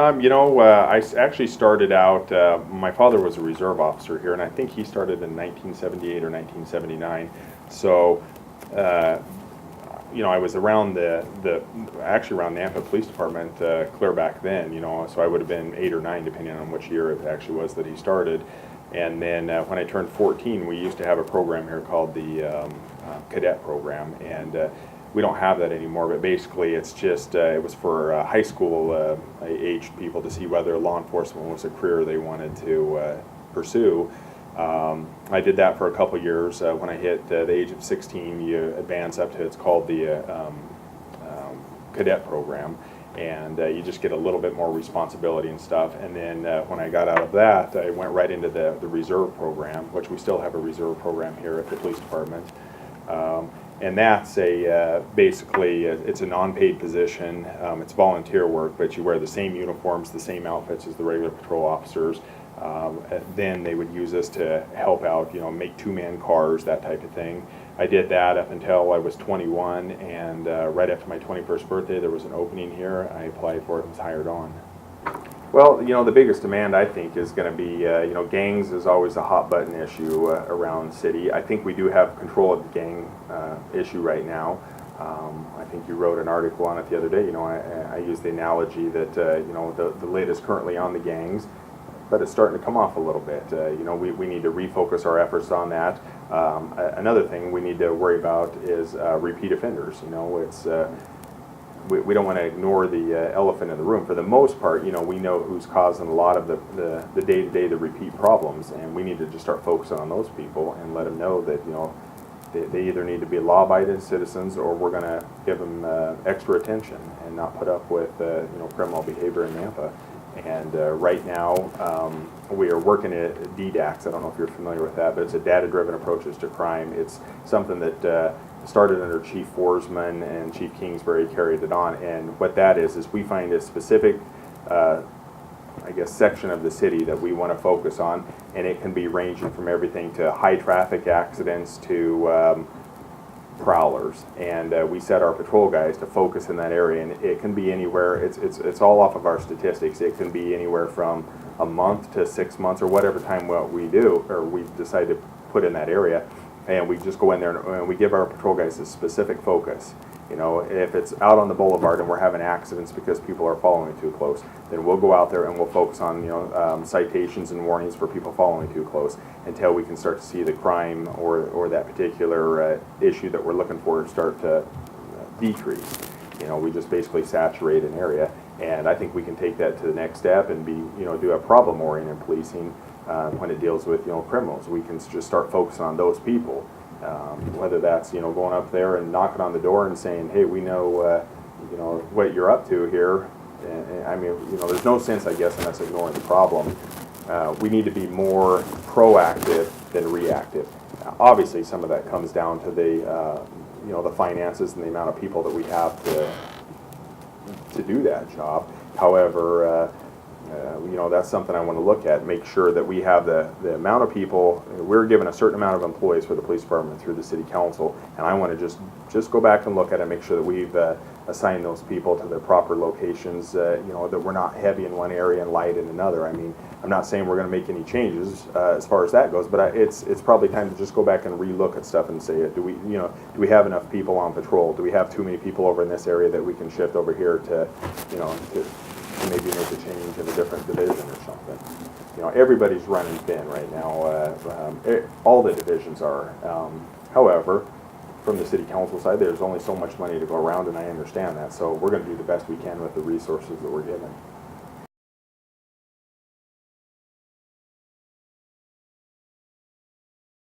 Actually started out, my father was a reserve officer here, and I think he started in 1978 or 1979. So, I was around actually around Nampa Police Department clear back then, so I would have been 8 or 9, depending on which year it actually was that he started. And then when I turned 14, we used to have a program here called the cadet program, and we don't have that anymore, but basically it's just, it was for high school aged people to see whether law enforcement was a career they wanted to pursue. I did that for a couple years. When I hit the age of 16, you advance up to, it's called the cadet program, and you just get a little bit more responsibility and stuff. And then when I got out of that, I went right into the reserve program, which we still have a reserve program here at the police department. And that's basically, it's a non-paid position. It's volunteer work, but you wear the same uniforms, the same outfits as the regular patrol officers. Then they would use us to help out, make two-man cars, that type of thing. I did that up until I was 21, and right after my 21st birthday, there was an opening here. I applied for it and was hired on. Well, the biggest demand, I think, is going to be, gangs is always a hot button issue around the city. I think we do have control of the gang issue right now. I think you wrote an article on it the other day. I used the analogy that, the lid is currently on the gangs, but it's starting to come off a little bit. We need to refocus our efforts on that. Another thing we need to worry about is repeat offenders. We don't want to ignore the elephant in the room. For the most part, we know who's causing a lot of the day-to-day, the repeat problems, and we need to just start focusing on those people and let them know that, they either need to be law-abiding citizens, or we're going to give them extra attention and not put up with, criminal behavior in Nampa. And right now, we are working at DDAX. I don't know if you're familiar with that, but it's a data-driven approaches to crime. It's something that started under Chief Forsman, and Chief Kingsbury carried it on. And what that is we find a specific, section of the city that we want to focus on, and it can be ranging from everything to high traffic accidents to prowlers. And we set our patrol guys to focus in that area, and it can be anywhere. It's all off of our statistics. It can be anywhere from a month to 6 months, or whatever time what we do, or we decide to put in that area. And we just go in there and we give our patrol guys a specific focus. If it's out on the boulevard and we're having accidents because people are following too close, then we'll go out there and we'll focus on citations and warnings for people following too close, until we can start to see the crime or that particular issue that we're looking for start to decrease. We just basically saturate an area, and I think we can take that to the next step and do a problem-oriented policing. When it deals with criminals, we can just start focusing on those people, whether that's going up there and knocking on the door and saying, hey, we know what you're up to here. And there's no sense, I guess, in us ignoring the problem. We need to be more proactive than reactive. Obviously, some of that comes down to the finances and the amount of people that we have to do that job. However, that's something I want to look at, make sure that we have the amount of people. We're given a certain amount of employees for the police department through the city council, and I want to just go back and look at it, make sure that we've assigned those people to their proper locations, that we're not heavy in one area and light in another. I'm not saying we're going to make any changes as far as that goes, but it's probably time to just go back and relook at stuff and say, do we have enough people on patrol? Do we have too many people over in this area that we can shift over here to maybe make a change in a different division or something? Everybody's running thin right now. All the divisions are. However, from the city council side, there's only so much money to go around, and I understand that. So we're going to do the best we can with the resources that we're given.